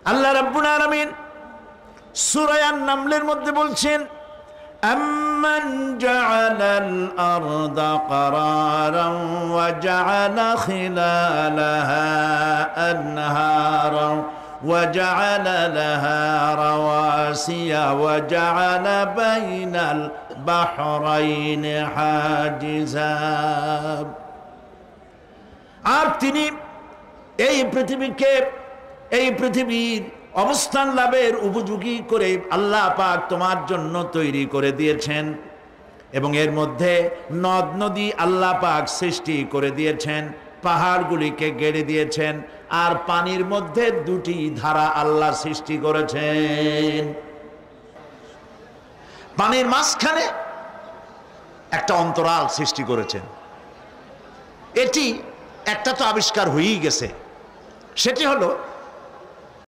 আল্লাহ রাব্বুল আলামিন সূরা আন-নামলের মধ্যে বলছেন, أَمَّنْ جَعَلَ الْأَرْضَ قَرَارًا وَجَعَلَ خِلَالَهَا أَنْهَارًا وَجَعَلَ لَهَا رَوَاسِيَ وَجَعَلَ بَيْنَ الْبَحْرَيْنِ حَاجِزًا। আর তিনি এই পৃথিবীর অবস্থান লাভের উপযোগী করে আল্লাহ পাক তোমার জন্য তৈরি করে দিয়েছেন, এবং এর মধ্যে নদ নদী আল্লাহ পাক সৃষ্টি করে দিয়েছেন, পাহাড়গুলিকে গেড়ে দিয়েছেন, আর পানির মধ্যে দুটি ধারা আল্লাহ সৃষ্টি করেছেন। পানির মাঝখানে একটা অন্তরাল সৃষ্টি করেছেন। এটি একটা তো আবিষ্কার হয়েই গেছে, সেটি হলো